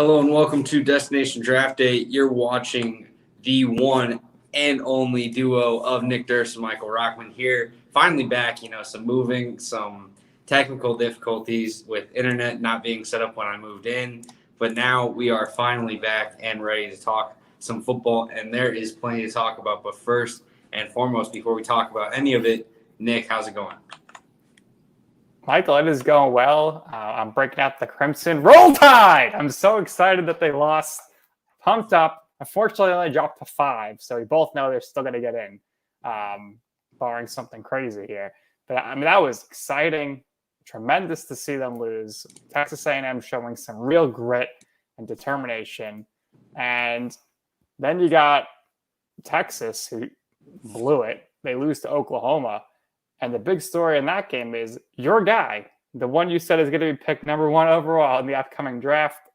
Hello and welcome to Destination Draft Day. You're watching the one and only duo of Nick Durst and Michael Rochman here. Finally back, some moving, some technical difficulties with internet not being set up when I moved in. But now we are finally back and ready to talk some football, and there is plenty to talk about. But first and foremost, before we talk about any of it, Nick, how's it going? Michael, it is going well. I'm breaking out the Crimson Roll Tide. I'm so excited that they lost. Pumped up. Unfortunately, they only dropped to 5, so we both know they're still going to get in, barring something crazy here. But, that was exciting. Tremendous to see them lose. Texas A&M showing some real grit and determination. And then you got Texas, who blew it. They lose to Oklahoma. And the big story in that game is your guy, the one you said is going to be picked number 1 overall in the upcoming draft.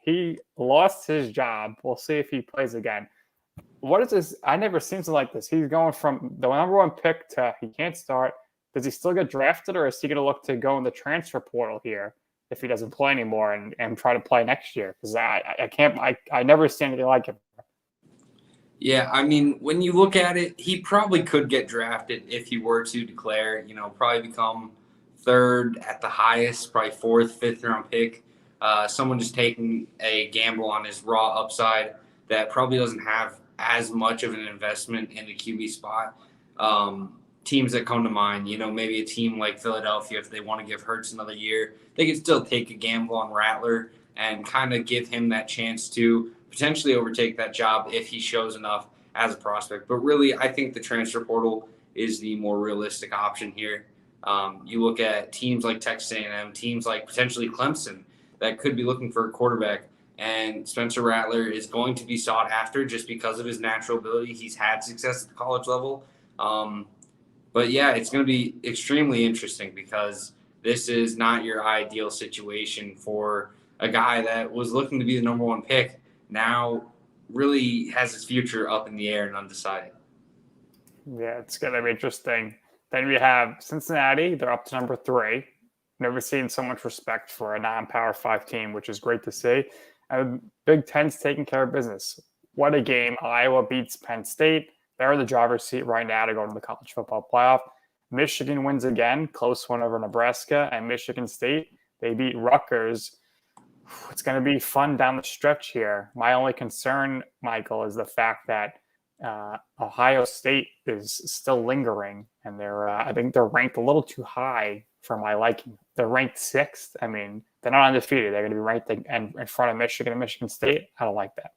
He lost his job. We'll see if he plays again. What is this? I never seen something like this. He's going from the number 1 pick to he can't start. Does he still get drafted, or is he going to look to go in the transfer portal here if he doesn't play anymore and try to play next year? Because I never see anything like it. Yeah, when you look at it, he probably could get drafted if he were to declare, probably become 3rd at the highest, probably 4th, 5th round pick. Someone just taking a gamble on his raw upside that probably doesn't have as much of an investment in the QB spot. Teams that come to mind, maybe a team like Philadelphia, if they want to give Hurts another year, they could still take a gamble on Rattler and kind of give him that chance to potentially overtake that job if he shows enough as a prospect. But really, I think the transfer portal is the more realistic option here. You look at teams like Texas A&M, teams like potentially Clemson that could be looking for a quarterback, and Spencer Rattler is going to be sought after just because of his natural ability. He's had success at the college level. But yeah, it's going to be extremely interesting because this is not your ideal situation for a guy that was looking to be the number 1 pick. Now really has his future up in the air and undecided. Yeah, it's going to be interesting. Then we have Cincinnati. They're up to number 3. Never seen so much respect for a non-Power 5 team, which is great to see. And Big Ten's taking care of business. What a game. Iowa beats Penn State. They're in the driver's seat right now to go to the college football playoff. Michigan wins again, close one over Nebraska. And Michigan State, they beat Rutgers. It's going to be fun down the stretch here. My only concern, Michael, is the fact that Ohio State is still lingering, and I think they're ranked a little too high for my liking. They're ranked 6th. They're not undefeated. They're going to be ranked in front of Michigan and Michigan State. I don't like that.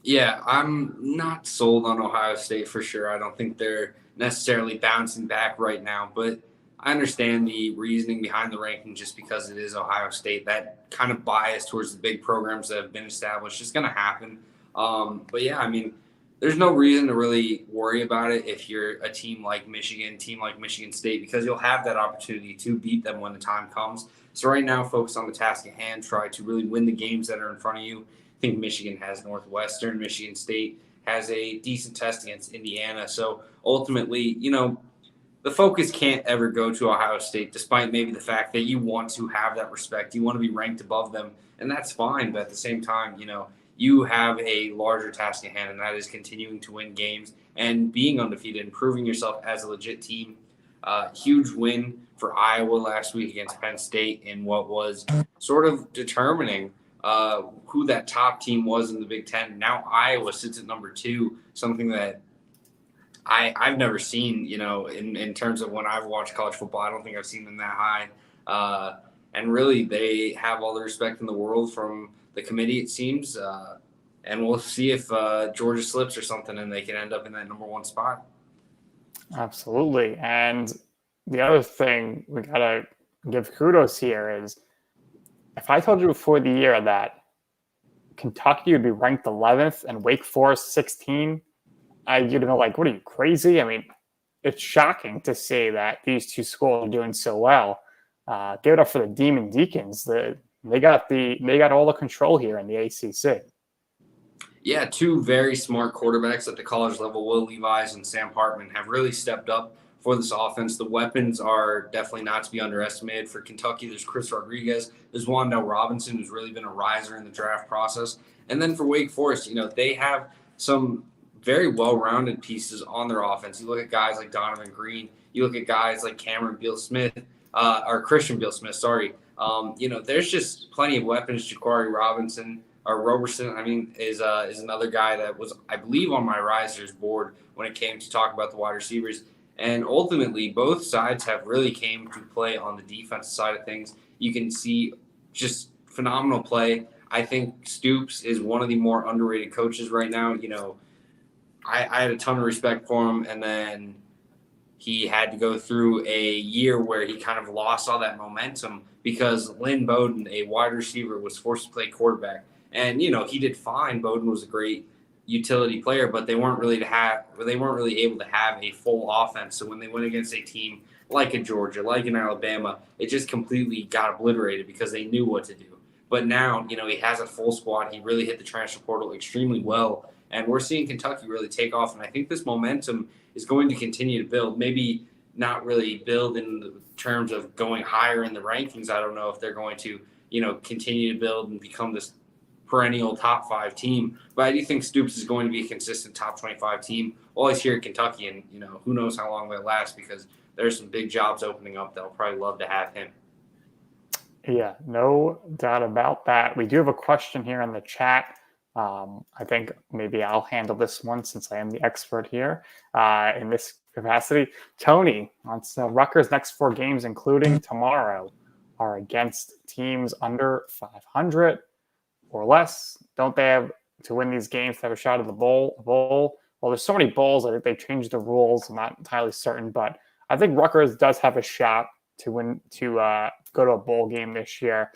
Yeah, I'm not sold on Ohio State for sure. I don't think they're necessarily bouncing back right now, but I understand the reasoning behind the ranking just because it is Ohio State. That kind of bias towards the big programs that have been established is going to happen. But yeah, there's no reason to really worry about it if you're a team like Michigan, team like Michigan State, because you'll have that opportunity to beat them when the time comes. So right now, focus on the task at hand. Try to really win the games that are in front of you. I think Michigan has Northwestern. Michigan State has a decent test against Indiana. So ultimately, the focus can't ever go to Ohio State, despite maybe the fact that you want to have that respect. You want to be ranked above them, and that's fine. But at the same time, you have a larger task at hand, and that is continuing to win games and being undefeated and proving yourself as a legit team. Huge win for Iowa last week against Penn State in what was sort of determining who that top team was in the Big Ten. Now Iowa sits at number 2, something that I've never seen, in terms of when I've watched college football. I don't think I've seen them that high. And really, they have all the respect in the world from the committee, it seems. And we'll see if Georgia slips or something and they can end up in that number 1 spot. Absolutely. And the other thing we got to give kudos here is, if I told you before the year that Kentucky would be ranked 11th and Wake Forest 16, you'd have been like, what are you, crazy? It's shocking to see that these 2 schools are doing so well. Give it up for the Demon Deacons. They got all the control here in the ACC. Yeah, 2 very smart quarterbacks at the college level, Will Levis and Sam Hartman, have really stepped up for this offense. The weapons are definitely not to be underestimated. For Kentucky, there's Chris Rodriguez. There's Wan'Dale Robinson, who's really been a riser in the draft process. And then for Wake Forest, they have some very well-rounded pieces on their offense. You look at guys like Donovan Green. You look at guys like Cameron Beal-Smith, or Christian Beal-Smith, sorry. There's just plenty of weapons. Ja'Cory Robinson, or Roberson, is another guy that was, I believe, on my risers board when it came to talk about the wide receivers. And ultimately, both sides have really came to play on the defensive side of things. You can see just phenomenal play. I think Stoops is one of the more underrated coaches right now. I had a ton of respect for him, and then he had to go through a year where he kind of lost all that momentum because Lynn Bowden, a wide receiver, was forced to play quarterback. And, he did fine. Bowden was a great utility player, but they weren't really able to have a full offense. So when they went against a team like a Georgia, like an Alabama, it just completely got obliterated because they knew what to do. But now, he has a full squad. He really hit the transfer portal extremely well. And we're seeing Kentucky really take off. And I think this momentum is going to continue to build. Maybe not really build in terms of going higher in the rankings. I don't know if they're going to, continue to build and become this perennial top 5 team. But I do think Stoops is going to be a consistent top 25 team always here at Kentucky. And, who knows how long that lasts because there's some big jobs opening up. They'll probably love to have him. Yeah, no doubt about that. We do have a question here in the chat. I think maybe I'll handle this one since I am the expert here in this capacity. Tony wants to know Rutgers' next 4 games, including tomorrow, are against teams under 500 or less. Don't they have to win these games to have a shot at the bowl? Well, there's so many bowls. I think they changed the rules. I'm not entirely certain, but I think Rutgers does have a shot to win, to go to a bowl game this year.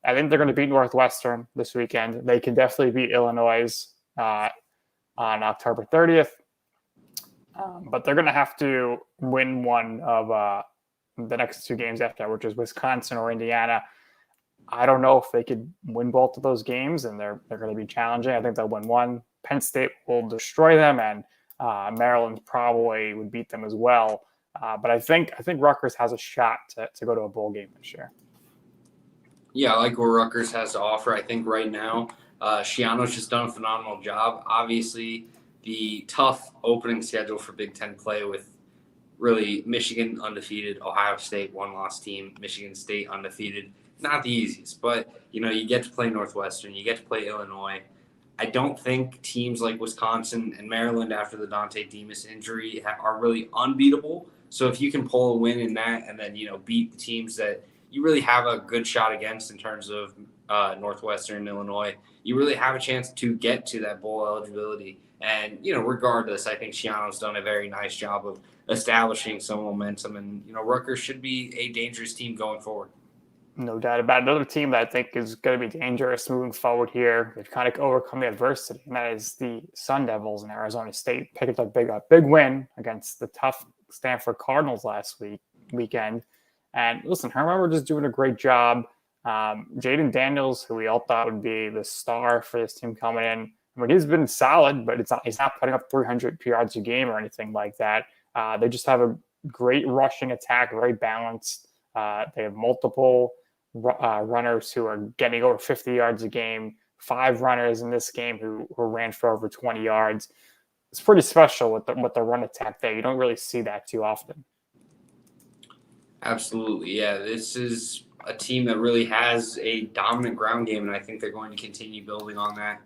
I think they're going to beat Northwestern this weekend. They can definitely beat Illinois on October 30th. But they're going to have to win one of the next 2 games after, which is Wisconsin or Indiana. I don't know if they could win both of those games, and they're going to be challenging. I think they'll win one. Penn State will destroy them, and Maryland probably would beat them as well. But I think Rutgers has a shot to go to a bowl game this year. Yeah, I like what Rutgers has to offer. I think right now, Shiano's just done a phenomenal job. Obviously, the tough opening schedule for Big Ten play with really Michigan undefeated, Ohio State one-loss team, Michigan State undefeated. Not the easiest, but, you get to play Northwestern. You get to play Illinois. I don't think teams like Wisconsin and Maryland after the Dante Demas injury are really unbeatable. So if you can pull a win in that and then, beat the teams that you really have a good shot against in terms of Northwestern and Illinois, you really have a chance to get to that bowl eligibility. And, regardless, I think Shiano's done a very nice job of establishing some momentum. And, Rutgers should be a dangerous team going forward. No doubt about it. Another team that I think is going to be dangerous moving forward here. They've kind of overcome the adversity, and that is the Sun Devils in Arizona State. Picked up a big win against the tough Stanford Cardinals last weekend. And listen, Herman just doing a great job. Jaden Daniels, who we all thought would be the star for this team coming in, he's been solid, but he's not putting up 300 yards a game or anything like that. They just have a great rushing attack, very balanced. They have multiple runners who are getting over 50 yards a game, 5 runners in this game who ran for over 20 yards. It's pretty special with the run attack there. You don't really see that too often. Absolutely, yeah. This is a team that really has a dominant ground game, and I think they're going to continue building on that.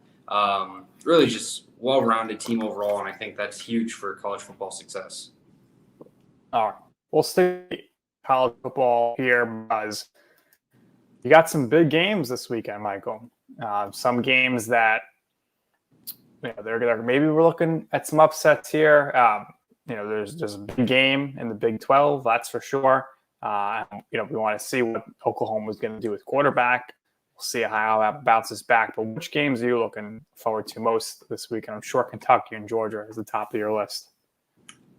Really just well-rounded team overall, and I think that's huge for college football success. All right. We'll stay college football here because you got some big games this weekend, Michael. Some games that maybe we're looking at some upsets here. There's a big game in the Big 12, that's for sure. We want to see what Oklahoma is going to do with quarterback. We'll see how that bounces back. But which games are you looking forward to most this weekend? I'm sure Kentucky and Georgia is the top of your list.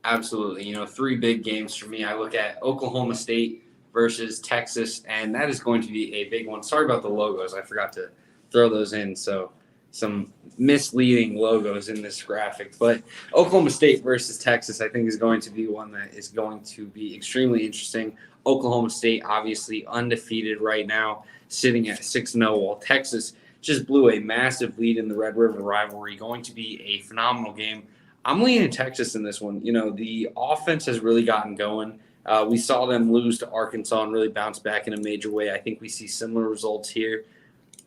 Absolutely. 3 big games for me. I look at Oklahoma State versus Texas, and that is going to be a big one. Sorry about the logos. I forgot to throw those in. So some misleading logos in this graphic. But Oklahoma State versus Texas, I think, is going to be one that is going to be extremely interesting. Oklahoma State, obviously undefeated right now, sitting at 6-0, while Texas just blew a massive lead in the Red River rivalry. Going to be a phenomenal game. I'm leaning Texas in this one. The offense has really gotten going. We saw them lose to Arkansas and really bounce back in a major way. I think we see similar results here.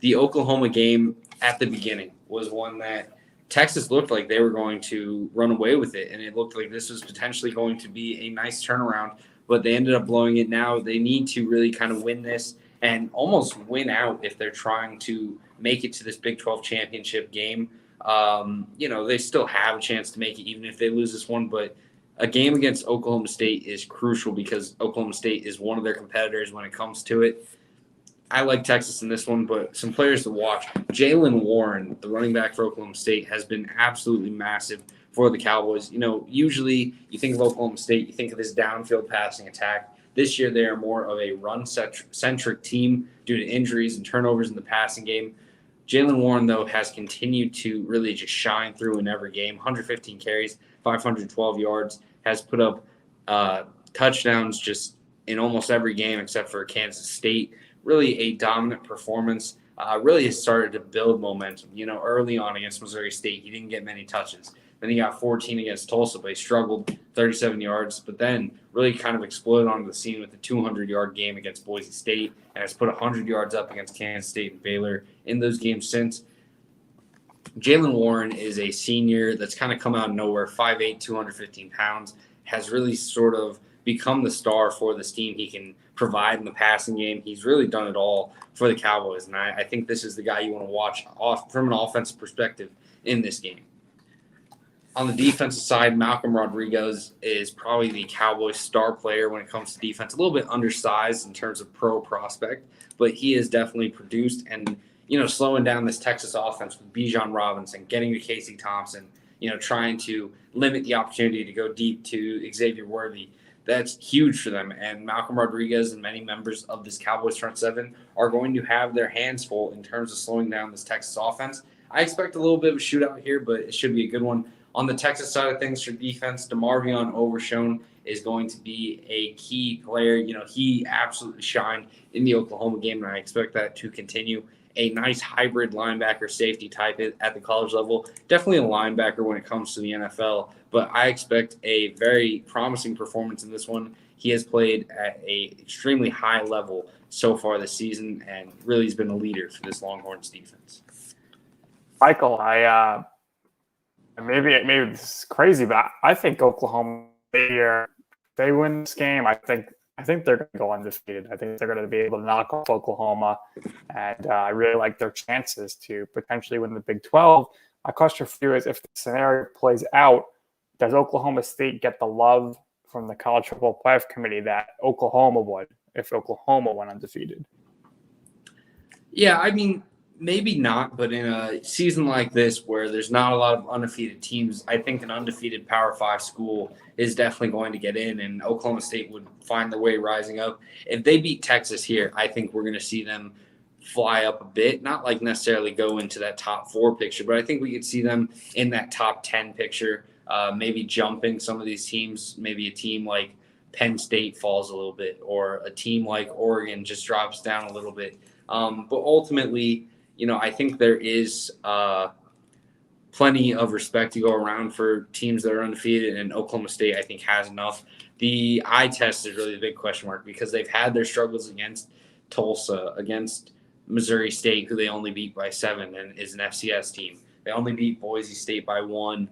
The Oklahoma game at the beginning was one that Texas looked like they were going to run away with it, and it looked like this was potentially going to be a nice turnaround, but they ended up blowing it. Now they need to really kind of win this and almost win out if they're trying to make it to this Big 12 championship game. They still have a chance to make it even if they lose this one, but a game against Oklahoma State is crucial because Oklahoma State is one of their competitors when it comes to it. I like Texas in this one, but some players to watch. Jalen Warren, the running back for Oklahoma State, has been absolutely massive for the Cowboys. Usually you think of Oklahoma State, you think of this downfield passing attack. This year they are more of a run-centric team due to injuries and turnovers in the passing game. Jalen Warren, though, has continued to really just shine through in every game. 115 carries, 512 yards, has put up touchdowns just in almost every game except for Kansas State. Really a dominant performance. Really has started to build momentum. Early on against Missouri State, he didn't get many touches. Then he got 14 against Tulsa, but he struggled 37 yards. But then really kind of exploded onto the scene with a 200-yard game against Boise State and has put 100 yards up against Kansas State and Baylor in those games since. Jalen Warren is a senior that's kind of come out of nowhere, 5'8", 215 pounds, has really sort of become the star for this team. He can provide in the passing game. He's really done it all for the Cowboys, and I think this is the guy you want to watch from an offensive perspective in this game. On the defensive side, Malcolm Rodriguez is probably the Cowboys' star player when it comes to defense. A little bit undersized in terms of pro prospect, but he has definitely produced and, slowing down this Texas offense with Bijan Robinson, getting to Casey Thompson, trying to limit the opportunity to go deep to Xavier Worthy. That's huge for them. And Malcolm Rodriguez and many members of this Cowboys front seven are going to have their hands full in terms of slowing down this Texas offense. I expect a little bit of a shootout here, but it should be a good one. On the Texas side of things for defense, DeMarvion Overshone is going to be a key player. He absolutely shined in the Oklahoma game, and I expect that to continue. A nice hybrid linebacker safety type at the college level. Definitely a linebacker when it comes to the NFL, but I expect a very promising performance in this one. He has played at a extremely high level so far this season and really has been a leader for this Longhorns defense. Michael, maybe this is crazy, but I think Oklahoma, they win this game. I think they're going to go undefeated. I think they're going to be able to knock off Oklahoma, and I really like their chances to potentially win the Big 12. My question for you is, if the scenario plays out, does Oklahoma State get the love from the College Football Playoff Committee that Oklahoma would if Oklahoma went undefeated? Yeah, maybe not, but in a season like this where there's not a lot of undefeated teams, I think an undefeated Power 5 school is definitely going to get in, and Oklahoma State would find their way rising up. If they beat Texas here, I think we're going to see them fly up a bit, not like necessarily go into that top 4 picture, but I think we could see them in that top 10 picture, maybe jumping some of these teams. Maybe a team like Penn State falls a little bit, or a team like Oregon just drops down a little bit. But ultimately, I think there is plenty of respect to go around for teams that are undefeated, and Oklahoma State, I think, has enough. The eye test is really the big question mark because they've had their struggles against Tulsa, against Missouri State, who they only beat by 7 and is an FCS team. They only beat Boise State by 1.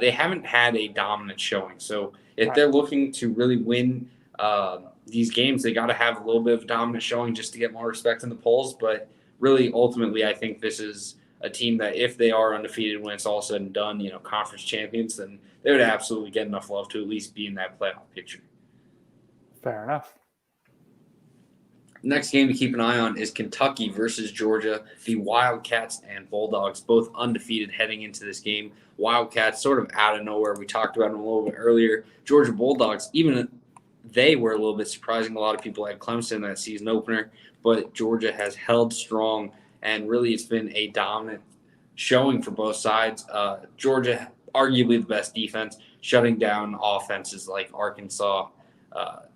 They haven't had a dominant showing. So if they're looking to really win these games, they got to have a little bit of a dominant showing just to get more respect in the polls. But really, ultimately, I think this is a team that if they are undefeated when it's all said and done, conference champions, then they would absolutely get enough love to at least be in that playoff picture. Fair enough. Next game to keep an eye on is Kentucky versus Georgia. The Wildcats and Bulldogs both undefeated heading into this game. Wildcats sort of out of nowhere. We talked about them a little bit earlier. Georgia Bulldogs, even they were a little bit surprising. A lot of people had Clemson in that season opener, but Georgia has held strong, and really it's been a dominant showing for both sides. Georgia, arguably the best defense, shutting down offenses like Arkansas,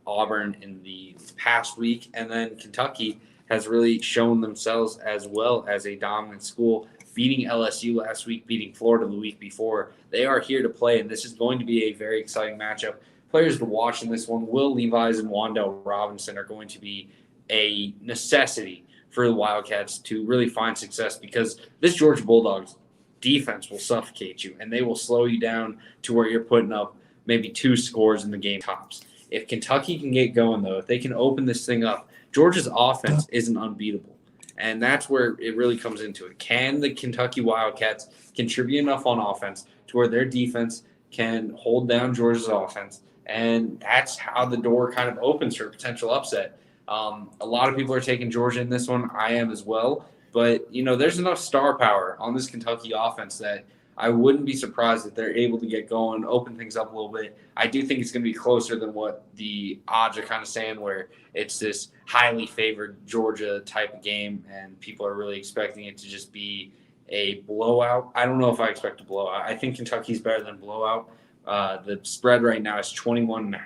Auburn in the past week. And then Kentucky has really shown themselves as well as a dominant school, beating LSU last week, beating Florida the week before. They are here to play, and this is going to be a very exciting matchup. Players to watch in this one, Will Levis and Wandale Robinson are going to be a necessity for the Wildcats to really find success, because this Georgia Bulldogs defense will suffocate you, and they will slow you down to where you're putting up maybe 2 scores in the game tops. If Kentucky can get going, though, if they can open this thing up, Georgia's offense isn't unbeatable. And that's where it really comes into it. Can the Kentucky Wildcats contribute enough on offense to where their defense can hold down Georgia's offense? And that's how the door kind of opens for a potential upset. A lot of people are taking Georgia in this one. I am as well. But, there's enough star power on this Kentucky offense that I wouldn't be surprised if they're able to get going, open things up a little bit. I do think it's going to be closer than what the odds are kind of saying, where it's this highly favored Georgia type of game, and people are really expecting it to just be a blowout. I don't know if I expect a blowout. I think Kentucky's better than blowout. The spread right now is 21.5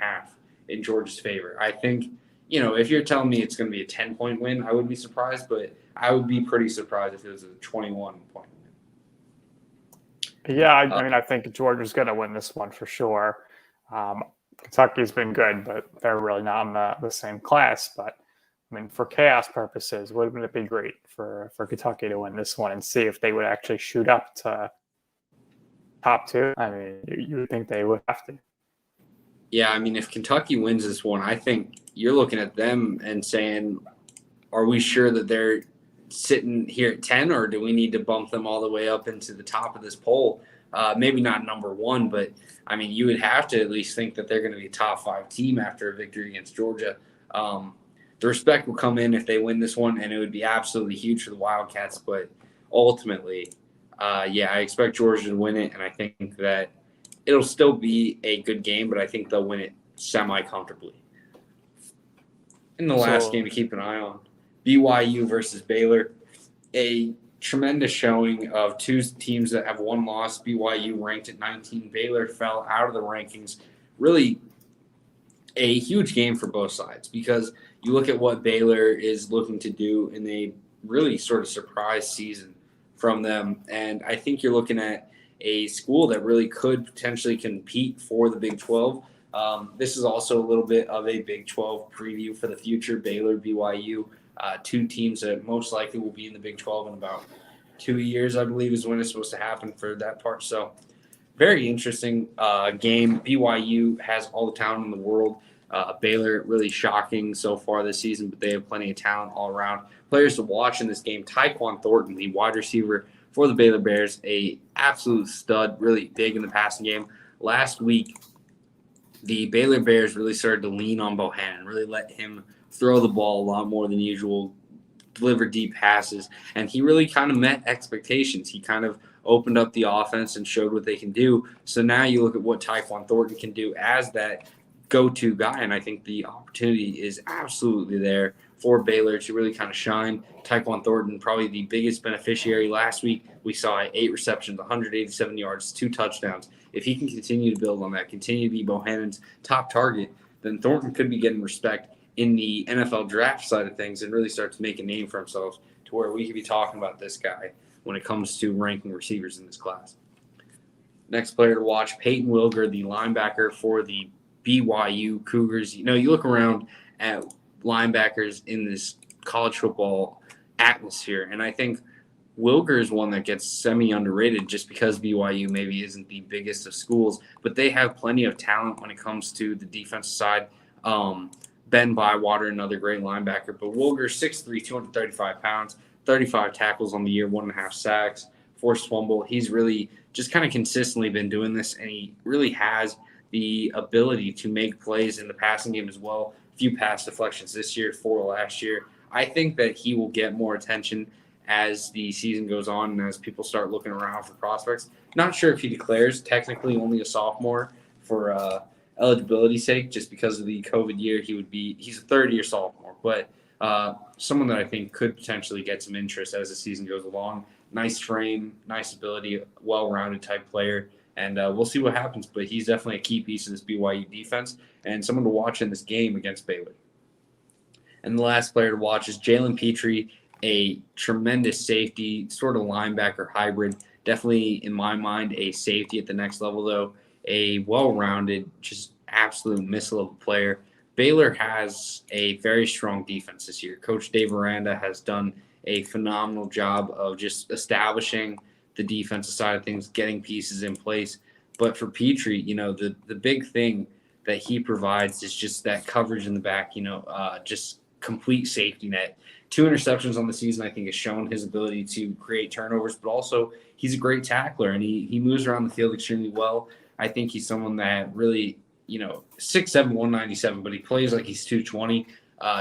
in Georgia's favor. I think, if you're telling me it's going to be a 10-point win, I wouldn't be surprised, but I would be pretty surprised if it was a 21-point win. Yeah, I think Georgia's going to win this one for sure. Kentucky's been good, but they're really not in the same class. But, for chaos purposes, wouldn't it be great for Kentucky to win this one and see if they would actually shoot up to top 2? You would think they would have to. Yeah, if Kentucky wins this one, I think you're looking at them and saying, are we sure that they're sitting here at 10, or do we need to bump them all the way up into the top of this poll? Maybe not number 1, but you would have to at least think that they're going to be a top 5 team after a victory against Georgia. The respect will come in if they win this one, and it would be absolutely huge for the Wildcats. But ultimately, I expect Georgia to win it, and I think that it'll still be a good game, but I think they'll win it semi-comfortably. In the last game to keep an eye on, BYU versus Baylor, a tremendous showing of 2 teams that have 1 loss. BYU ranked at 19. Baylor fell out of the rankings. Really a huge game for both sides, because you look at what Baylor is looking to do in a really sort of surprise season from them. And I think you're looking at a school that really could potentially compete for the Big 12. This is also a little bit of a Big 12 preview for the future. Baylor, BYU, 2 teams that most likely will be in the Big 12 in about 2 years, I believe, is when it's supposed to happen for that part. So very interesting game. BYU has all the talent in the world. Baylor really shocking so far this season, but they have plenty of talent all around. Players to watch in this game, Tyquan Thornton, the wide receiver for the Baylor Bears, a absolute stud, really big in the passing game. Last week, the Baylor Bears really started to lean on Bohannon, really let him throw the ball a lot more than usual, deliver deep passes, and he really kind of met expectations. He kind of opened up the offense and showed what they can do. So now you look at what Tyquan Thornton can do as that go-to guy, and I think the opportunity is absolutely there for Baylor to really kind of shine. Tyquan Thornton, probably the biggest beneficiary last week. We saw 8 receptions, 187 yards, 2 touchdowns. If he can continue to build on that, continue to be Bohannon's top target, then Thornton could be getting respect in the NFL draft side of things and really start to make a name for himself to where we could be talking about this guy when it comes to ranking receivers in this class. Next player to watch, Peyton Wilger, the linebacker for the BYU Cougars. You look around at linebackers in this college football atmosphere, and I think Wilger is one that gets semi-underrated just because BYU maybe isn't the biggest of schools, but they have plenty of talent when it comes to the defensive side. Ben Bywater, another great linebacker, but Wilger, 6'3", 235 pounds, 35 tackles on the year, 1.5 sacks, forced fumble. He's really just kind of consistently been doing this, and he really has the ability to make plays in the passing game as well. A few pass deflections this year, 4 last year. I think that he will get more attention as the season goes on and as people start looking around for prospects. Not sure if he declares, technically only a sophomore for eligibility sake, just because of the COVID year. He's a third-year sophomore, but someone that I think could potentially get some interest as the season goes along. nice frame, nice ability, well-rounded type player. And we'll see what happens, but he's definitely a key piece of this BYU defense and someone to watch in this game against Baylor. And the last player to watch is Jalen Petrie, a tremendous safety, sort of linebacker hybrid. Definitely, in my mind, a safety at the next level, though. A well-rounded, just absolute missile of a player. Baylor has a very strong defense this year. Coach Dave Aranda has done a phenomenal job of just establishing the defensive side of things, getting pieces in place. But for Petrie, the big thing that he provides is just that coverage in the back, just complete safety net. 2 interceptions on the season, I think, has shown his ability to create turnovers, but also he's a great tackler, and he moves around the field extremely well. I think he's someone that really, 6'7", 197, but he plays like he's 220.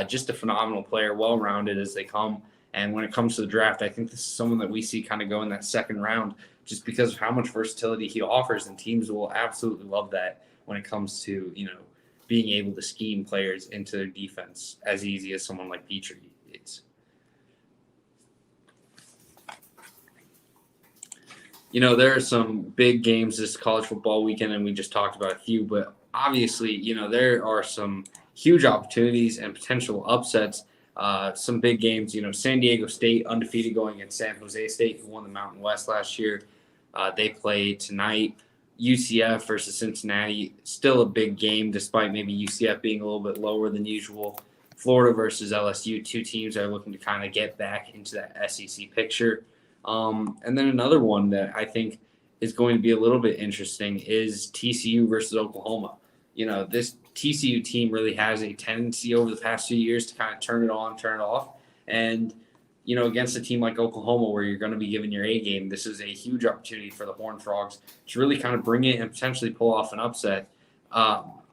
Just a phenomenal player, well-rounded as they come. And when it comes to the draft, I think this is someone that we see kind of go in that second round just because of how much versatility he offers, and teams will absolutely love that when it comes to, being able to scheme players into their defense as easy as someone like Petrie is. There are some big games this college football weekend, and we just talked about a few, but obviously, there are some huge opportunities and potential upsets. Some big games, San Diego State undefeated going against San Jose State, who won the Mountain West last year. They play tonight. UCF versus Cincinnati, still a big game, despite maybe UCF being a little bit lower than usual. Florida versus LSU, 2 teams that are looking to kind of get back into that SEC picture. And then another one that I think is going to be a little bit interesting is TCU versus Oklahoma. This TCU team really has a tendency over the past few years to kind of turn it on, turn it off. And against a team like Oklahoma where you're going to be given your A game, this is a huge opportunity for the Horned Frogs to really kind of bring it and potentially pull off an upset.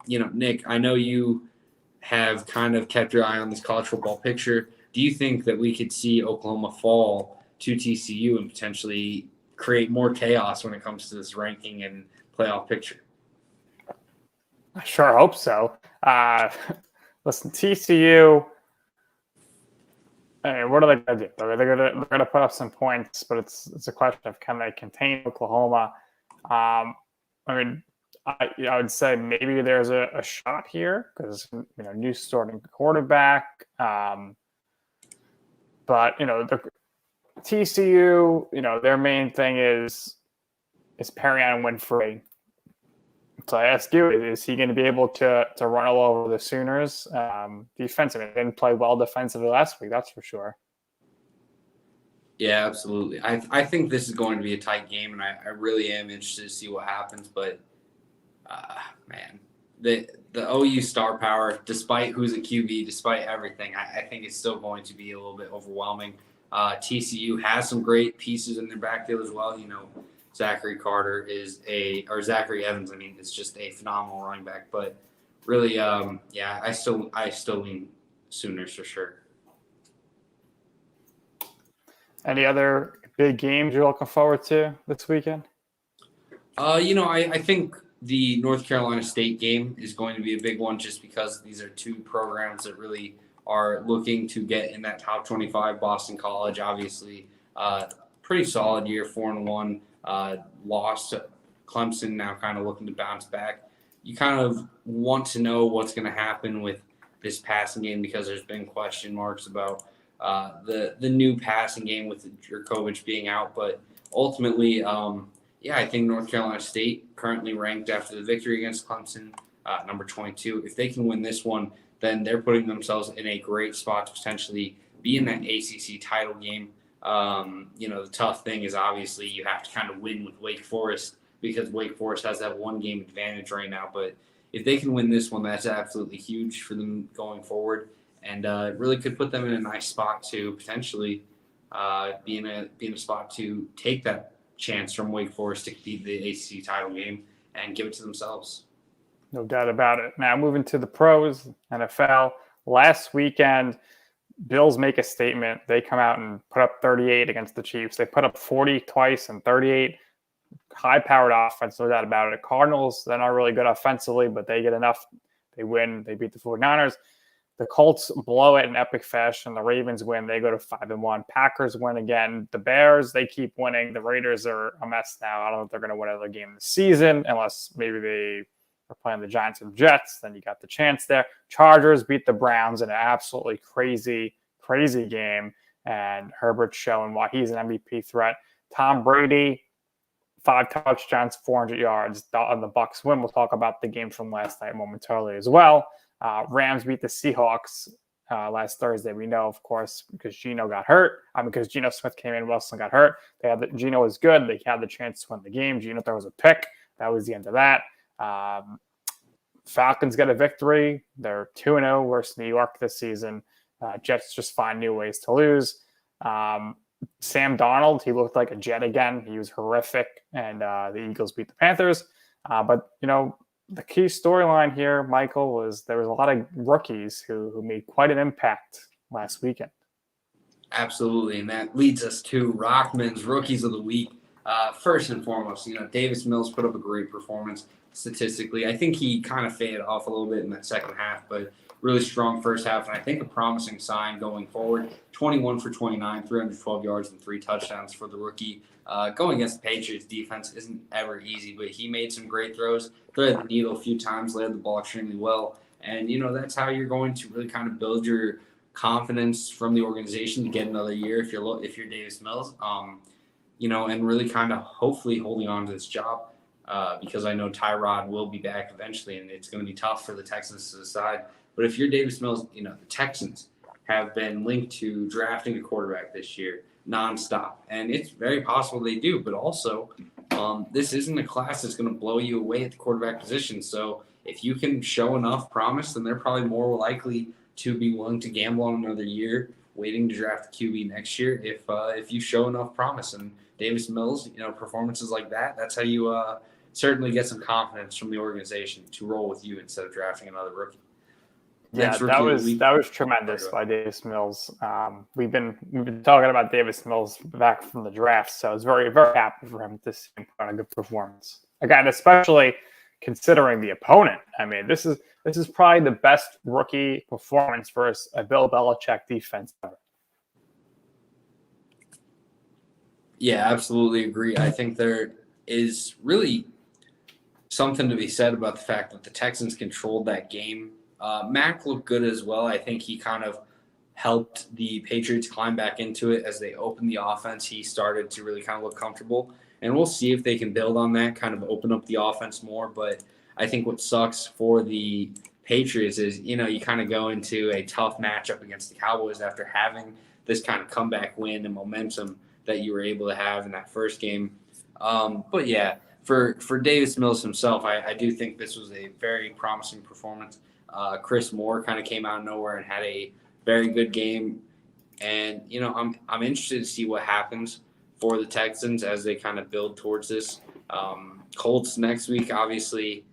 Nick, I know you have kind of kept your eye on this college football picture. Do you think that we could see Oklahoma fall to TCU and potentially create more chaos when it comes to this ranking and playoff picture? I sure hope so. Listen, TCU, what are they going to do? They're going to put up some points, but it's a question of can they contain Oklahoma? I would say maybe there's a shot here because new starting quarterback. But the TCU, their main thing is Perion Winfrey. So I ask you, is he going to be able to run all over the Sooners? Defensively, they didn't play well defensively last week, that's for sure. Yeah, absolutely. I think this is going to be a tight game, and I really am interested to see what happens. But, man, the OU star power, despite who's at QB, despite everything, I think it's still going to be a little bit overwhelming. TCU has some great pieces in their backfield as well. Zachary Evans, is just a phenomenal running back. But really, I still lean Sooners for sure. Any other big games you're looking forward to this weekend? I think the North Carolina State game is going to be a big one just because these are 2 programs that really are looking to get in that top 25. Boston College, obviously, pretty solid year, 4-1. Lost to Clemson, now kind of looking to bounce back. You kind of want to know what's going to happen with this passing game because there's been question marks about the new passing game with Jurkovich being out. But ultimately, I think North Carolina State currently ranked after the victory against Clemson, number 22. If they can win this one, then they're putting themselves in a great spot to potentially be in that ACC title game. The tough thing is obviously you have to kind of win with Wake Forest because Wake Forest has that 1-game advantage right now. But if they can win this one, that's absolutely huge for them going forward. And it really could put them in a nice spot to potentially be in a spot to take that chance from Wake Forest to compete the ACC title game and give it to themselves. No doubt about it. Now moving to the pros, NFL. Last weekend, Bills make a statement. They come out and put up 38 against the Chiefs. They put up 40 twice and 38. High-powered offense, no doubt about it. Cardinals, they're not really good offensively, but they get enough. They win. They beat the 49ers. The Colts blow it in epic fashion. The Ravens win. They go to 5-1. Packers win again. The Bears, they keep winning. The Raiders are a mess now. I don't know if they're going to win another game this season, unless maybe they are playing the Giants and Jets. Then you got the chance there. Chargers beat the Browns in an absolutely crazy game. And Herbert's showing why he's an MVP threat. Tom Brady, 5 touchdowns, 400 yards on the Bucs win. We'll talk about the game from last night momentarily as well. Rams beat the Seahawks last Thursday. We know, of course, because Geno got hurt. Because Geno Smith came in, Wilson got hurt. Geno was good. They had the chance to win the game. Geno throws a pick. That was the end of that. Falcons get a victory. They're 2-0 versus New York this season. Jets just find new ways to lose. Sam Darnold, he looked like a Jet again. He was horrific, and the Eagles beat the Panthers. But, the key storyline here, Michael, was there was a lot of rookies who made quite an impact last weekend. Absolutely, and that leads us to Rochman's Rookies of the Week. First and foremost, Davis Mills put up a great performance statistically. I think he kind of faded off a little bit in that second half, but really strong first half, and I think a promising sign going forward. 21 for 29, 312 yards, and 3 touchdowns for the rookie. Going against the Patriots defense isn't ever easy, but he made some great throws, threaded the needle a few times, led the ball extremely well. And, that's how you're going to really kind of build your confidence from the organization to get another year if you're Davis Mills, and really kind of hopefully holding on to this job because I know Tyrod will be back eventually, and it's going to be tough for the Texans to decide. But if you're Davis Mills, the Texans have been linked to drafting a quarterback this year nonstop. And it's very possible they do. But also, this isn't a class that's going to blow you away at the quarterback position. So if you can show enough promise, then they're probably more likely to be willing to gamble on another year, waiting to draft the QB next year if you show enough promise. And Davis Mills, performances like that, that's how you certainly get some confidence from the organization to roll with you instead of drafting another rookie. Yeah, that was tremendous by Davis Mills. We've been talking about Davis Mills back from the draft, so I was very, very happy for him to see him put on a good performance. Again, especially considering the opponent. I mean, this is probably the best rookie performance versus a Bill Belichick defense ever. Yeah, absolutely agree. I think there is really something to be said about the fact that the Texans controlled that game. Mac looked good as well. I think he kind of helped the Patriots climb back into it as they opened the offense. He started to really kind of look comfortable, and we'll see if they can build on that, kind of open up the offense more. But I think what sucks for the Patriots is, you kind of go into a tough matchup against the Cowboys after having this kind of comeback win and momentum that you were able to have in that first game. But yeah, for Davis Mills himself, I do think this was a very promising performance. Chris Moore kind of came out of nowhere and had a very good game. And, I'm interested to see what happens for the Texans as they kind of build towards this. Colts next week, obviously,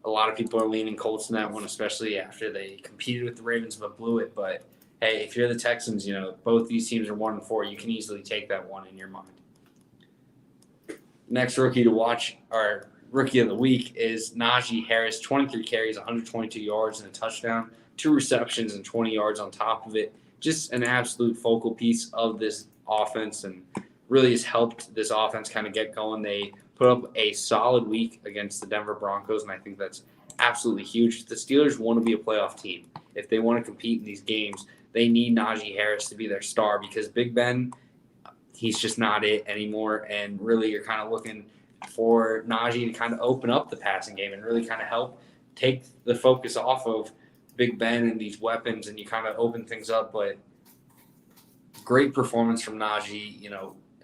a lot of people are leaning Colts in that one, especially after they competed with the Ravens but blew it. But, hey, if you're the Texans, both these teams are 1-4. You can easily take that one in your mind. Next rookie to watch, our Rookie of the Week, is Najee Harris. 23 carries, 122 yards, and a touchdown. 2 receptions and 20 yards on top of it. Just an absolute focal piece of this offense and really has helped this offense kind of get going. They put up a solid week against the Denver Broncos, and I think that's absolutely huge. The Steelers want to be a playoff team. If they want to compete in these games, they need Najee Harris to be their star because Big Ben, he's just not it anymore. And really you're kind of looking for Najee to kind of open up the passing game and really kind of help take the focus off of Big Ben and these weapons, and you kind of open things up. But great performance from Najee,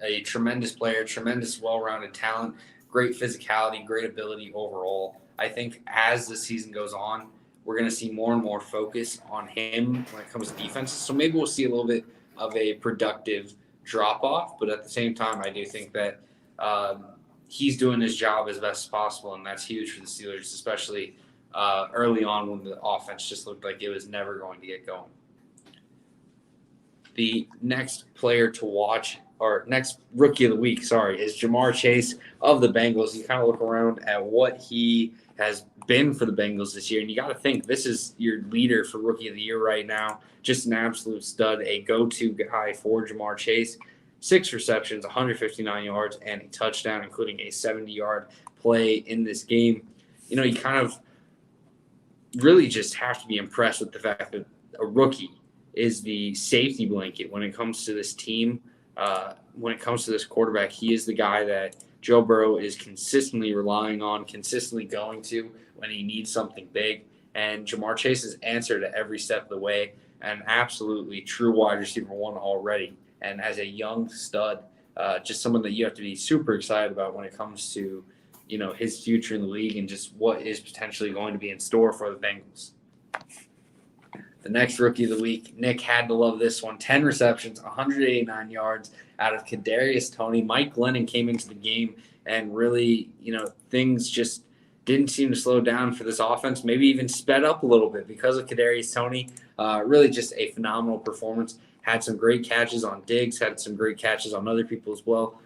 a tremendous player, tremendous well-rounded talent, great physicality, great ability overall. I think as the season goes on, we're going to see more and more focus on him when it comes to defenses. So maybe we'll see a little bit of a productive drop-off, but at the same time, I do think that he's doing his job as best as possible, and that's huge for the Steelers, especially early on when the offense just looked like it was never going to get going. The next player to watch, or next Rookie of the Week, is Jamar Chase of the Bengals. You kind of look around at what he has been for the Bengals this year. And you got to think this is your leader for Rookie of the Year right now. Just an absolute stud, a go-to guy for Jamar Chase. 6 receptions, 159 yards, and a touchdown, including a 70-yard play in this game. You kind of really just have to be impressed with the fact that a rookie is the safety blanket when it comes to this team. When it comes to this quarterback, he is the guy that Joe Burrow is consistently relying on, consistently going to when he needs something big. And Jamar Chase has answered at every step of the way, an absolutely true wide receiver one already. And as a young stud, just someone that you have to be super excited about when it comes to, his future in the league and just what is potentially going to be in store for the Bengals. The next rookie of the week, Nick had to love this one. 10 receptions, 189 yards out of Kadarius Toney. Mike Glennon came into the game and really, things just didn't seem to slow down for this offense, maybe even sped up a little bit because of Kadarius Toney. Really just a phenomenal performance. Had some great catches on Diggs, had some great catches on other people as well.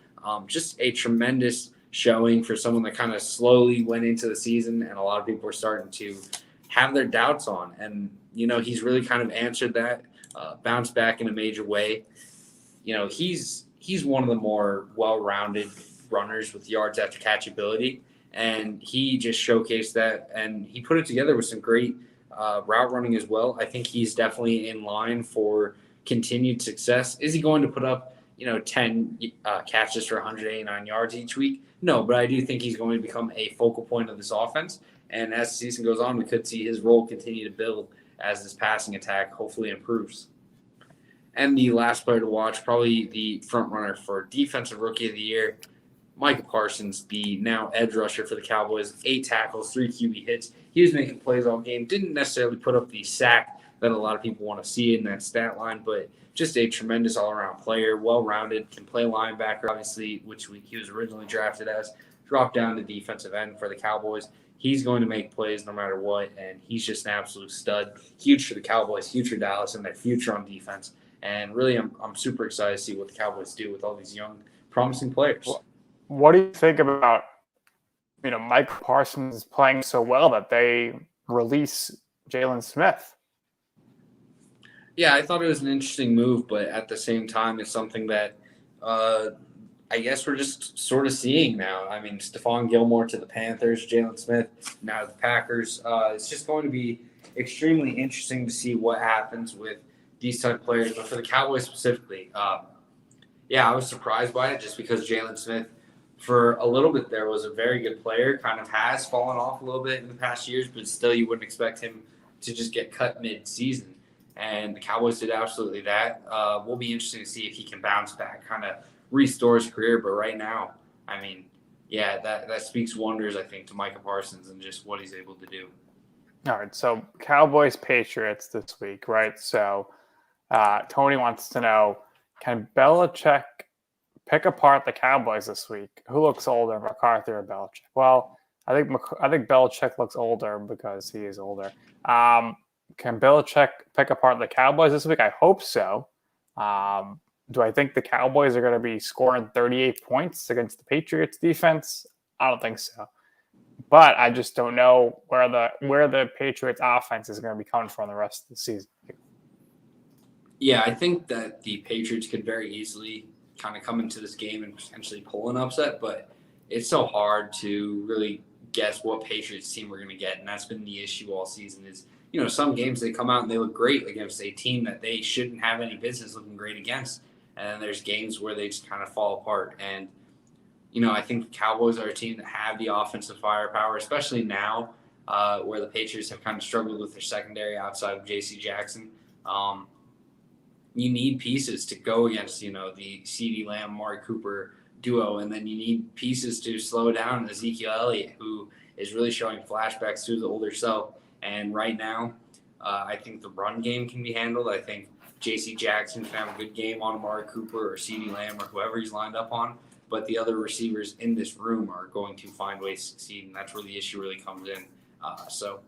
Just a tremendous showing for someone that kind of slowly went into the season and a lot of people were starting to have their doubts on. And, he's really kind of answered that, bounced back in a major way. He's one of the more well-rounded runners with yards after catch ability, and he just showcased that, and he put it together with some great route running as well. I think he's definitely in line for continued success. Is he going to put up, 10 catches for 189 yards each week? No, but I do think he's going to become a focal point of this offense. And as the season goes on, we could see his role continue to build as this passing attack hopefully improves. And the last player to watch, probably the front runner for Defensive Rookie of the Year, Micah Parsons, the now edge rusher for the Cowboys. 8 tackles, 3 QB hits. He was making plays all game. Didn't necessarily put up the sack that a lot of people want to see in that stat line, but just a tremendous all-around player, well-rounded, can play linebacker, obviously, which he was originally drafted as. Dropped down to defensive end for the Cowboys. He's going to make plays no matter what, and he's just an absolute stud. Huge for the Cowboys, huge for Dallas, and their future on defense. And really, I'm super excited to see what the Cowboys do with all these young, promising players. What do you think about, Mike Parsons playing so well that they release Jalen Smith? Yeah, I thought it was an interesting move, but at the same time, it's something that I guess we're just sort of seeing now. I mean, Stephon Gilmore to the Panthers, Jalen Smith now to the Packers. It's just going to be extremely interesting to see what happens with these type of players. But for the Cowboys specifically, I was surprised by it just because Jalen Smith, for a little bit there, was a very good player, kind of has fallen off a little bit in the past years, but still you wouldn't expect him to just get cut mid-season. And the Cowboys did absolutely that. Will be interesting to see if he can bounce back, kind of restore his career. But right now, I mean, that speaks wonders, I think, to Micah Parsons and just what he's able to do. All right, so Cowboys-Patriots this week, right? So Tony wants to know, can Belichick pick apart the Cowboys this week? Who looks older, McCarthy or Belichick? Well, I think Belichick looks older because he is older. Can Belichick pick apart the Cowboys this week? I hope so. Do I think the Cowboys are going to be scoring 38 points against the Patriots defense? I don't think so. But I just don't know where the Patriots offense is going to be coming from the rest of the season. Yeah, I think that the Patriots could very easily kind of come into this game and potentially pull an upset, but it's so hard to really guess what Patriots team we're going to get, and that's been the issue all season is, some games they come out and they look great against a team that they shouldn't have any business looking great against. And then there's games where they just kind of fall apart. And, I think the Cowboys are a team that have the offensive firepower, especially now where the Patriots have kind of struggled with their secondary outside of J.C. Jackson. You need pieces to go against, the CeeDee Lamb, Amari Cooper duo. And then you need pieces to slow down Ezekiel Elliott, who is really showing flashbacks to the older self. And right now, I think the run game can be handled. I think J.C. Jackson can have a good game on Amari Cooper or CeeDee Lamb or whoever he's lined up on. But the other receivers in this room are going to find ways to succeed, and that's where the issue really comes in. So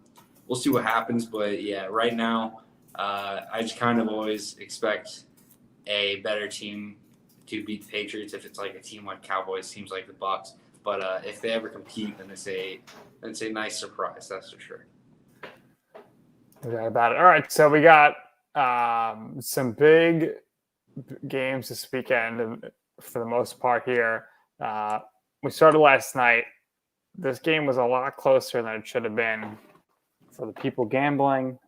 we'll see what happens. But, right now, I just kind of always expect a better team to beat the Patriots if it's like a team like Cowboys, teams like the Bucs. But if they ever compete, then it's a nice surprise. That's for sure. No doubt about it. All right, so we got some big games this weekend, and for the most part here. We started last night. This game was a lot closer than it should have been. For the people gambling,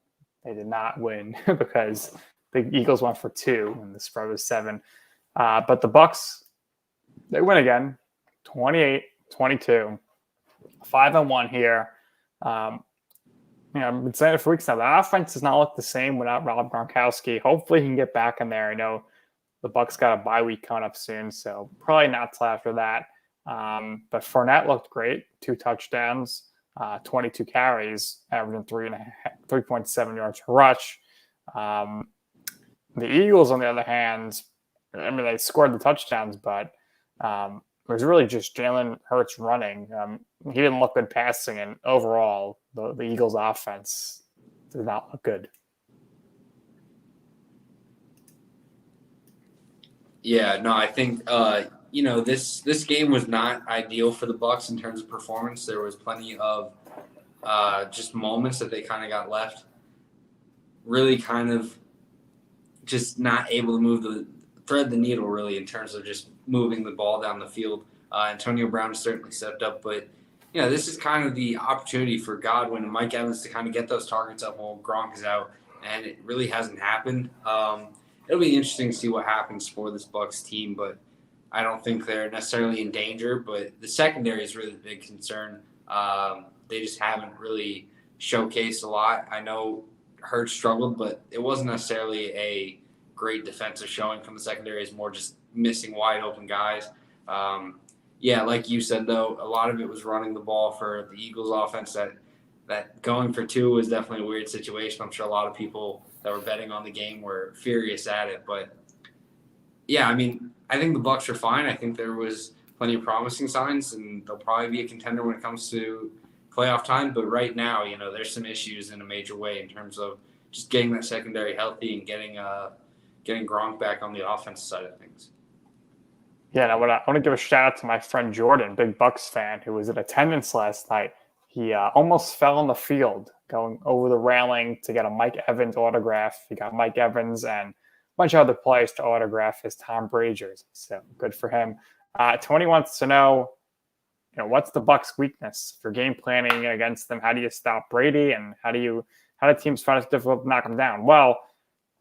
they did not win because the Eagles went for 2 and the spread was 7. But the Bucks, they win again, 28-22, 5-1 here. I've been saying it for weeks now. The offense does not look the same without Rob Gronkowski. Hopefully he can get back in there. I know the Bucks got a bye week coming up soon, so probably not till after that. But Fournette looked great, 2 touchdowns, 22 carries, averaging 3.7 yards per rush. The Eagles, on the other hand, they scored the touchdowns, but it was really just Jalen Hurts running. He didn't look good passing, and overall, the Eagles' offense did not look good. Yeah, no, I think this game was not ideal for the Bucks in terms of performance. There was plenty of just moments that they kind of got left, really kind of just not able to thread the needle really in terms of just moving the ball down the field. Antonio Brown certainly stepped up, but this is kind of the opportunity for Godwin and Mike Evans to kind of get those targets up while Gronk is out, and it really hasn't happened. It'll be interesting to see what happens for this Bucks team, but I don't think they're necessarily in danger. But the secondary is really the big concern. They just haven't really showcased a lot. I know Hurts struggled, but it wasn't necessarily a great defensive showing from the secondary. It's more just missing wide open guys. Like you said, though, a lot of it was running the ball for the Eagles offense. That going for 2 was definitely a weird situation. I'm sure a lot of people that were betting on the game were furious at it. But, I think the Bucs are fine. I think there was plenty of promising signs, and they'll probably be a contender when it comes to playoff time. But right now, there's some issues in a major way in terms of just getting that secondary healthy and getting Gronk back on the offensive side of things. Yeah, I want to give a shout out to my friend Jordan, big Bucks fan, who was in attendance last night. He almost fell on the field going over the railing to get a Mike Evans autograph. He got Mike Evans and a bunch of other players to autograph his Tom Brady jersey. So good for him. Tony wants to know, what's the Bucks' weakness for game planning against them? How do you stop Brady, and how do teams find it difficult to knock him down? Well,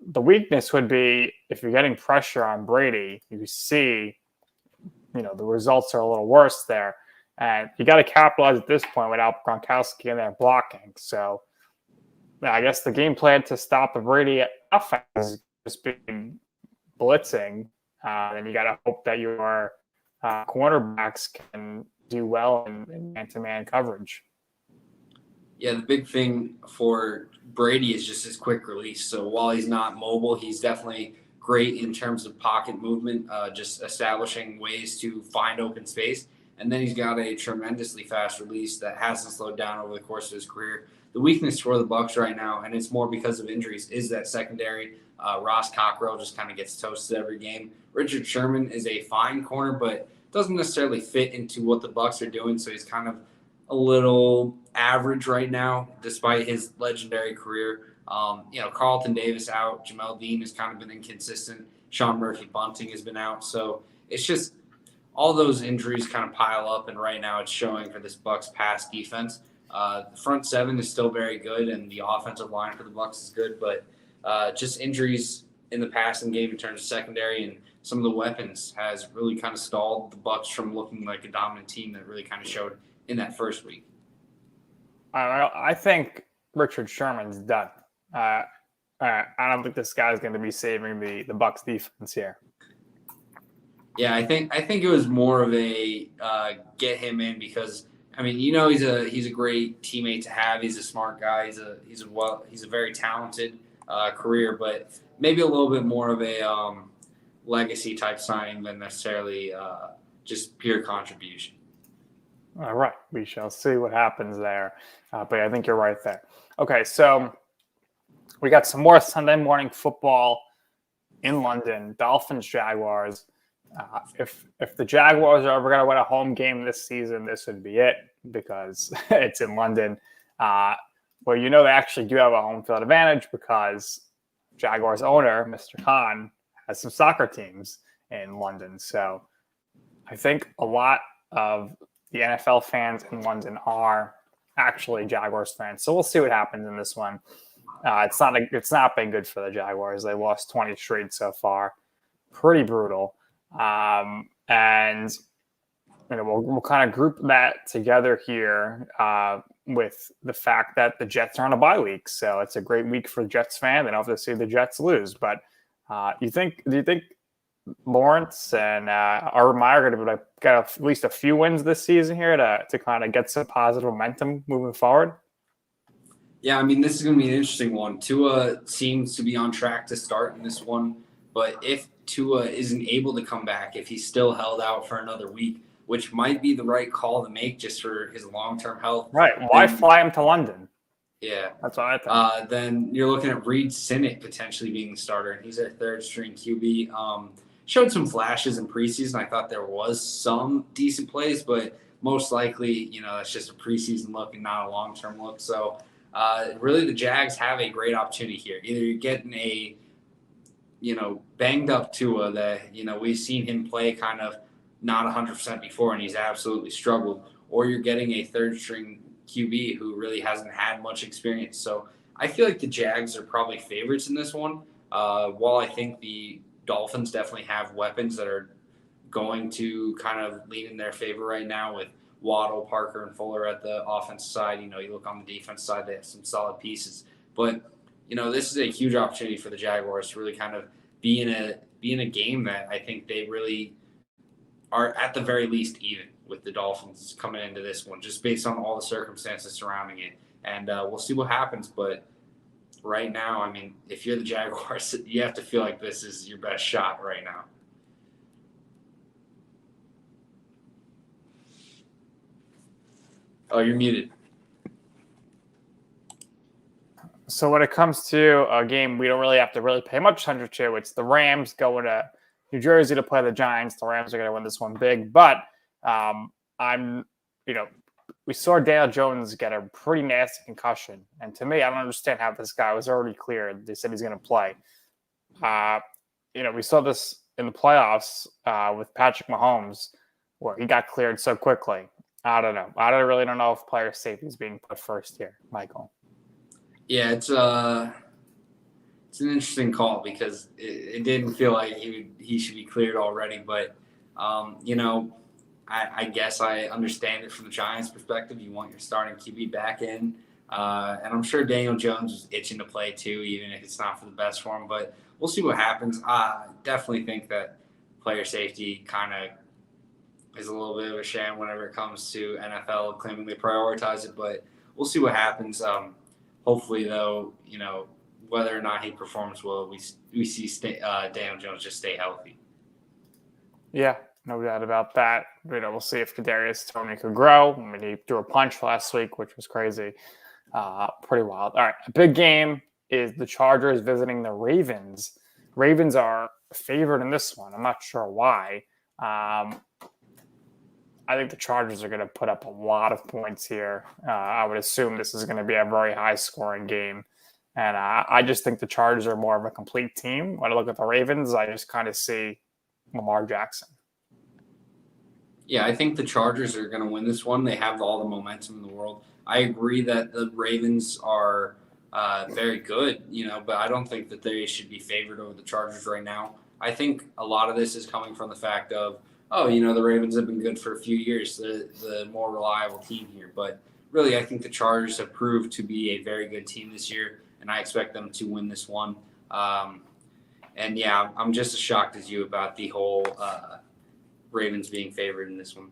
the weakness would be if you're getting pressure on Brady, you see, the results are a little worse there. And you got to capitalize at this point without Gronkowski in there blocking. So I guess the game plan to stop the Brady offense is just being blitzing. And you got to hope that your cornerbacks can do well in man-to-man coverage. Yeah, the big thing for Brady is just his quick release. So while he's not mobile, he's definitely great in terms of pocket movement, just establishing ways to find open space. And then he's got a tremendously fast release that hasn't slowed down over the course of his career. The weakness for the Bucs right now, and it's more because of injuries, is that secondary. Ross Cockrell just kind of gets toasted every game. Richard Sherman is a fine corner, but doesn't necessarily fit into what the Bucs are doing. So he's kind of a little average right now, despite his legendary career. Carlton Davis out. Jamel Dean has kind of been inconsistent. Sean Murphy-Bunting has been out. So it's just all those injuries kind of pile up, and right now it's showing for this Bucs pass defense. The front 7 is still very good, and the offensive line for the Bucs is good, but just injuries in the passing game in terms of secondary and some of the weapons has really kind of stalled the Bucs from looking like a dominant team that really kind of showed in that first week. I think Richard Sherman's done. I don't think this guy's going to be saving the Bucs defense here. Yeah, I think it was more of a get him in because he's a great teammate to have. He's a smart guy. He's a very talented career, but maybe a little bit more of a legacy type signing than necessarily just pure contribution. All right, we shall see what happens there, but I think you're right there. Okay, so we got some more Sunday morning football in London. Dolphins Jaguars. If the Jaguars are ever going to win a home game this season, this would be it because it's in London. Well, they actually do have a home field advantage because Jaguars owner, Mr. Khan, has some soccer teams in London. So I think a lot of the NFL fans in London are actually Jaguars fans. So we'll see what happens in this one. It's not been good for the Jaguars. They lost 20 straight so far. Pretty brutal. And we'll kind of group that together here with the fact that the Jets are on a bye week. So it's a great week for the Jets fan. They don't have to see the Jets lose. But do you think Lawrence and Urban Meyer are going to get at least a few wins this season here to kind of get some positive momentum moving forward? Yeah, I mean, this is going to be an interesting one. Tua seems to be on track to start in this one, but if Tua isn't able to come back, if he's still held out for another week, which might be the right call to make just for his long-term health. Right. Why fly him to London? Yeah. That's what I think. Then you're looking at Reed Sinnett potentially being the starter, and he's our third-string QB. Showed some flashes in preseason. I thought there was some decent plays, but most likely, that's just a preseason look and not a long-term look. So really the Jags have a great opportunity here. Either you're getting a, banged up Tua that, we've seen him play kind of not 100% before and he's absolutely struggled, or you're getting a third-string QB who really hasn't had much experience. So I feel like the Jags are probably favorites in this one. While I think the Dolphins definitely have weapons that are going to kind of lean in their favor right now with Waddle, Parker, and Fuller at the offensive side. You look on the defense side, they have some solid pieces. But, this is a huge opportunity for the Jaguars to really kind of be in a game that I think they really are at the very least even with the Dolphins coming into this one, just based on all the circumstances surrounding it. And we'll see what happens. But right now, I mean, if you're the Jaguars, you have to feel like this is your best shot right now. Oh, you're muted. So when it comes to a game we don't really have to pay much attention to, it's the Rams going to New Jersey to play the Giants. The Rams are going to win this one big. But we saw Daniel Jones get a pretty nasty concussion. And to me, I don't understand how this guy was already cleared. They said he's going to play. We saw this in the playoffs with Patrick Mahomes where he got cleared so quickly. I don't know. I really don't know if player safety is being put first here, Michael. Yeah, it's an interesting call because it didn't feel like he should be cleared already. But, I guess I understand it from the Giants' perspective. You want your starting QB back in. And I'm sure Daniel Jones is itching to play too, even if it's not for the best for him. But we'll see what happens. I definitely think that player safety kind of is a little bit of a sham whenever it comes to NFL claiming they prioritize it. But we'll see what happens. Hopefully, though, whether or not he performs well, we see Daniel Jones just stay healthy. Yeah. No doubt about that. We'll see if Kadarius Toney could grow. I mean, he threw a punch last week, which was crazy. Pretty wild. All right, a big game is the Chargers visiting the Ravens. Ravens are favored in this one. I'm not sure why. I think the Chargers are going to put up a lot of points here. I would assume this is going to be a very high-scoring game. And I just think the Chargers are more of a complete team. When I look at the Ravens, I just kind of see Lamar Jackson. Yeah, I think the Chargers are going to win this one. They have all the momentum in the world. I agree that the Ravens are very good, but I don't think that they should be favored over the Chargers right now. I think a lot of this is coming from the fact of, the Ravens have been good for a few years, the more reliable team here. But really, I think the Chargers have proved to be a very good team this year, and I expect them to win this one. And, yeah, I'm just as shocked as you about the whole Ravens being favored in this one.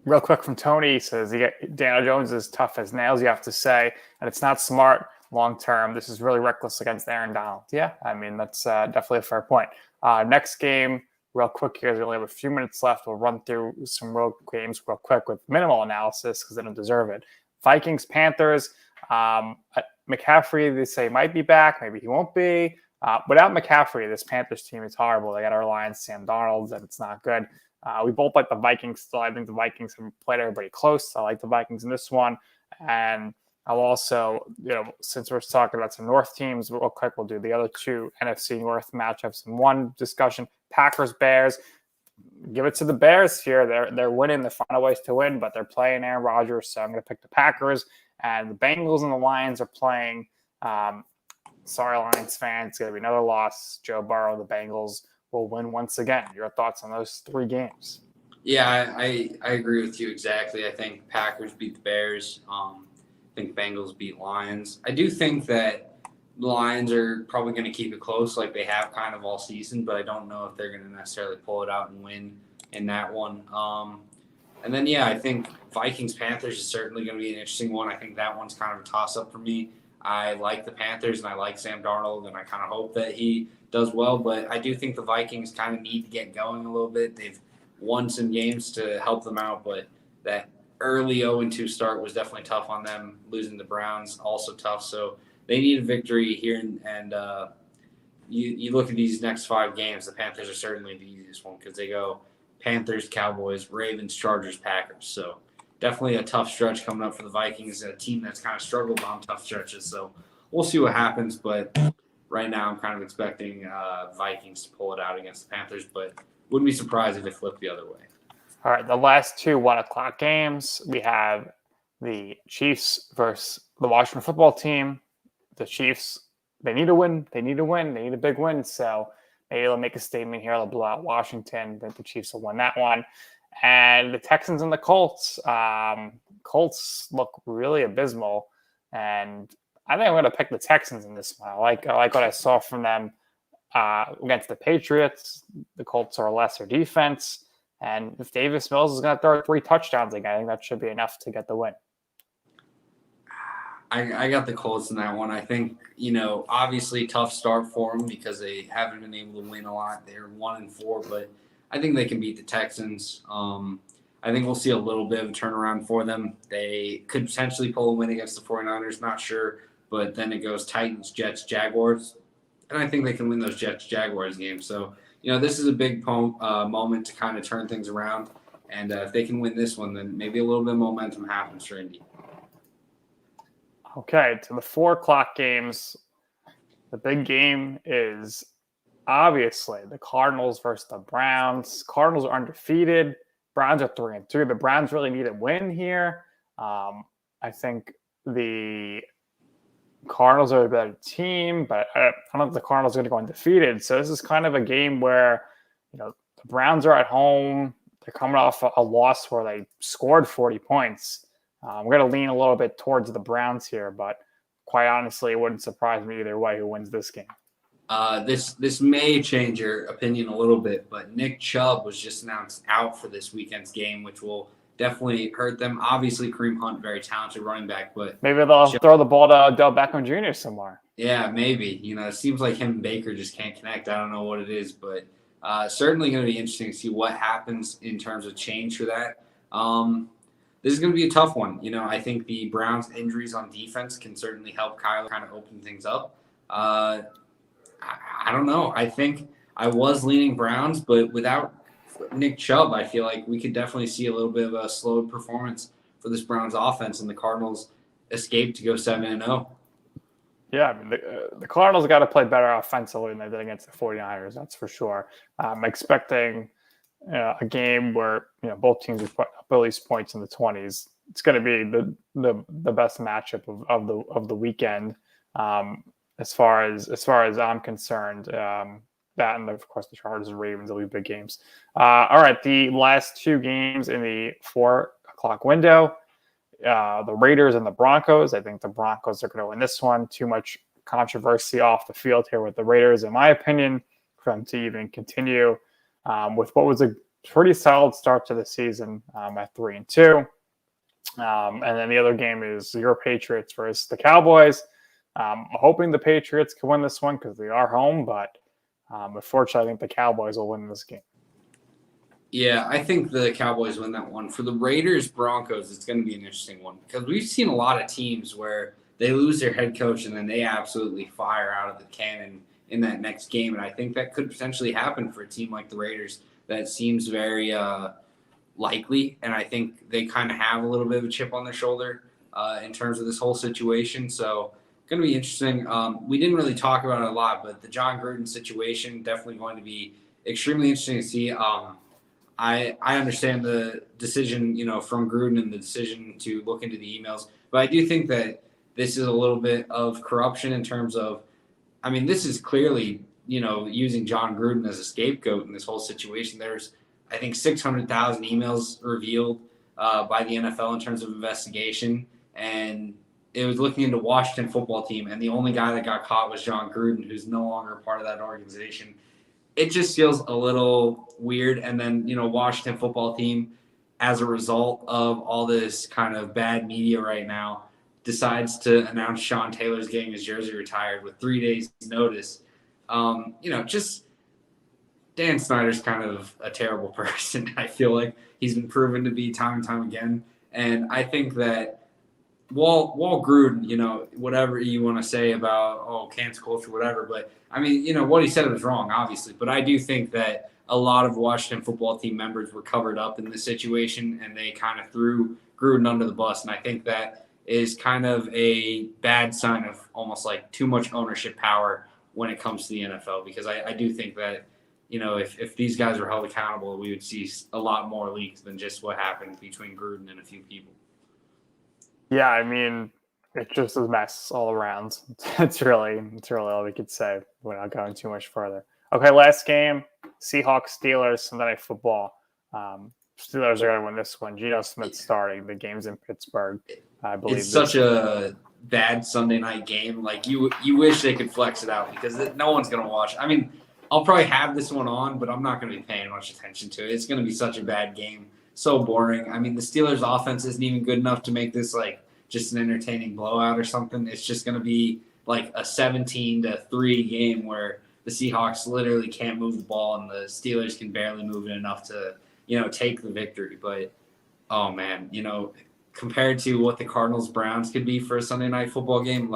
Real quick from Tony, he says Daniel Jones is tough as nails, you have to say, and it's not smart long term. This is really reckless against Aaron Donald. Yeah, I mean, that's definitely a fair point. Next game, real quick here, we only have a few minutes left. We'll run through some real games real quick with minimal analysis because they don't deserve it. Vikings, Panthers. McCaffrey, they say might be back. Maybe he won't be. Without McCaffrey, this Panthers team is horrible. They got our Lions, Sam Darnold, and it's not good. We both like the Vikings still. I think the Vikings have played everybody close. I like the Vikings in this one. And I'll also, since we're talking about some North teams, real quick, we'll do the other two NFC North matchups in one discussion. Packers, Bears. Give it to the Bears here. They're winning. They find a ways to win, but they're playing Aaron Rodgers, so I'm going to pick the Packers. And the Bengals and the Lions are playing. Sorry, Lions fans. It's going to be another loss. Joe Burrow, the Bengals will win once again. Your thoughts on those three games? Yeah, I agree with you exactly. I think Packers beat the Bears. I think Bengals beat Lions. I do think that the Lions are probably going to keep it close like they have kind of all season, but I don't know if they're going to necessarily pull it out and win in that one. And then, I think Vikings-Panthers is certainly going to be an interesting one. I think that one's kind of a toss-up for me. I like the Panthers, and I like Sam Darnold, and I kind of hope that he does well. But I do think the Vikings kind of need to get going a little bit. They've won some games to help them out, but that early 0-2 start was definitely tough on them. Losing the Browns, also tough. So they need a victory here. And you look at these next 5 games, the Panthers are certainly the easiest one because they go Panthers, Cowboys, Ravens, Chargers, Packers. So definitely a tough stretch coming up for the Vikings, a team that's kind of struggled on tough stretches. So we'll see what happens. But right now I'm kind of expecting Vikings to pull it out against the Panthers, but wouldn't be surprised if it flipped the other way. All right, the last 2 1:00 games, we have the Chiefs versus the Washington football team. The Chiefs, they need to win. They need a big win. So maybe they'll make a statement here. They'll blow out Washington. Then the Chiefs will win that one. And the Texans and the Colts. Colts look really abysmal. And I think I'm going to pick the Texans in this one. I like what I saw from them against the Patriots. The Colts are a lesser defense. And if Davis Mills is going to throw 3 touchdowns again, I think that should be enough to get the win. I got the Colts in that one. I think, obviously tough start for them because they haven't been able to win a lot. They're 1-4, but I think they can beat the Texans. I think we'll see a little bit of a turnaround for them. They could potentially pull a win against the 49ers, not sure. But then it goes Titans, Jets, Jaguars. And I think they can win those Jets-Jaguars games. So, this is a big moment to kind of turn things around. And if they can win this one, then maybe a little bit of momentum happens for Indy. Okay, to the 4:00 games. The big game is obviously the Cardinals versus the Browns. Cardinals are undefeated. Browns are 3-2. The Browns really need a win here. I think the Cardinals are a better team, but I don't know if the Cardinals are going to go undefeated. So this is kind of a game where, the Browns are at home. They're coming off a loss where they scored 40 points. We're going to lean a little bit towards the Browns here, but quite honestly, it wouldn't surprise me either way who wins this game. This may change your opinion a little bit, but Nick Chubb was just announced out for this weekend's game, which will definitely hurt them. Obviously, Kareem Hunt, very talented running back, but maybe they'll throw the ball to Odell Beckham Jr. somewhere. Yeah, maybe. It seems like him and Baker just can't connect. I don't know what it is, but certainly going to be interesting to see what happens in terms of change for that. This is going to be a tough one. I think the Browns' injuries on defense can certainly help Kyle kind of open things up. I don't know. I think I was leaning Browns, but without Nick Chubb, I feel like we could definitely see a little bit of a slowed performance for this Browns offense, and the Cardinals escaped to go 7-0. Yeah, I mean, the Cardinals got to play better offensively than they did against the 49ers, that's for sure. I'm expecting a game where both teams are putting up at least points in the 20s. It's going to be the best matchup of the weekend. As far as I'm concerned, that and of course the Chargers and Ravens will be big games. All right, the last 2 games in the 4:00 window, the Raiders and the Broncos. I think the Broncos are going to win this one. Too much controversy off the field here with the Raiders, in my opinion, for them to even continue with what was a pretty solid start to the season at 3-2. And then the other game is your Patriots versus the Cowboys. I'm hoping the Patriots can win this one because they are home, but unfortunately, I think the Cowboys will win this game. Yeah, I think the Cowboys win that one. For the Raiders-Broncos, it's going to be an interesting one because we've seen a lot of teams where they lose their head coach and then they absolutely fire out of the cannon in that next game. And I think that could potentially happen for a team like the Raiders. That seems very likely. And I think they kind of have a little bit of a chip on their shoulder in terms of this whole situation. So going to be interesting. We didn't really talk about it a lot, but the John Gruden situation definitely going to be extremely interesting to see. I understand the decision, from Gruden and the decision to look into the emails, but I do think that this is a little bit of corruption in terms of, this is clearly, using John Gruden as a scapegoat in this whole situation. There's, I think, 600,000 emails revealed by the NFL in terms of investigation, and it was looking into Washington football team, and the only guy that got caught was John Gruden, who's no longer part of that organization. It just feels a little weird. And then, Washington football team, as a result of all this kind of bad media right now, decides to announce Sean Taylor's getting his jersey retired with 3 days notice. Just Dan Snyder's kind of a terrible person. I feel like he's been proven to be time and time again. And I think that Walt Gruden, whatever you want to say about, cancel culture, whatever, but what he said was wrong, obviously. But I do think that a lot of Washington football team members were covered up in this situation, and they kind of threw Gruden under the bus. And I think that is kind of a bad sign of almost like too much ownership power when it comes to the NFL, because I do think that, if these guys were held accountable, we would see a lot more leaks than just what happened between Gruden and a few people. Yeah, it's just a mess all around. It's really all we could say without going too much further. Okay, last game, Seahawks Steelers Sunday Night Football. Steelers are going to win this one. Geno Smith starting. The game's in Pittsburgh, I believe. It's such a bad Sunday night game. Like you wish they could flex it out, because no one's going to watch. I'll probably have this one on, but I'm not going to be paying much attention to it. It's going to be such a bad game. So boring. The Steelers offense isn't even good enough to make this just an entertaining blowout or something. It's just going to be like a 17-3 game where the Seahawks literally can't move the ball and the Steelers can barely move it enough to, take the victory. But, oh man, compared to what the Cardinals-Browns could be for a Sunday night football game,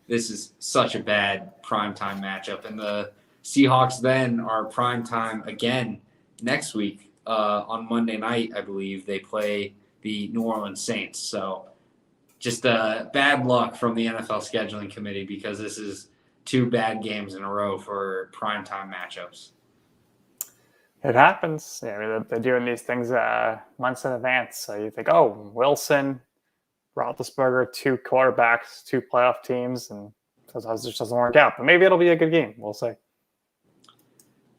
this is such a bad primetime matchup. And the Seahawks then are primetime again next week. On Monday night, I believe, they play the New Orleans Saints. So just bad luck from the NFL scheduling committee, because this is 2 bad games in a row for primetime matchups. It happens. Yeah, they're doing these things months in advance. So you think, Wilson, Roethlisberger, 2 quarterbacks, 2 playoff teams, and sometimes it just doesn't work out. But maybe it'll be a good game. We'll see.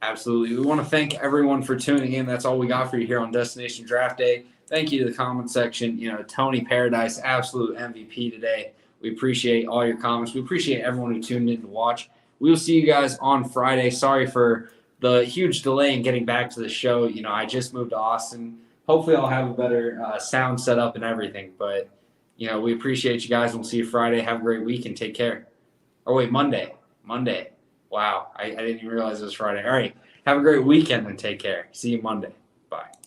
Absolutely. We want to thank everyone for tuning in. That's all we got for you here on Destination Draft Day. Thank you to the comment section. Tony Paradise, absolute MVP today. We appreciate all your comments. We appreciate everyone who tuned in to watch. We will see you guys on Friday. Sorry for the huge delay in getting back to the show. I just moved to Austin. Hopefully I'll have a better sound set up and everything. But, we appreciate you guys. We'll see you Friday. Have a great week and take care. Oh, wait, Monday. Wow. I didn't even realize it was Friday. All right. Have a great weekend and take care. See you Monday. Bye.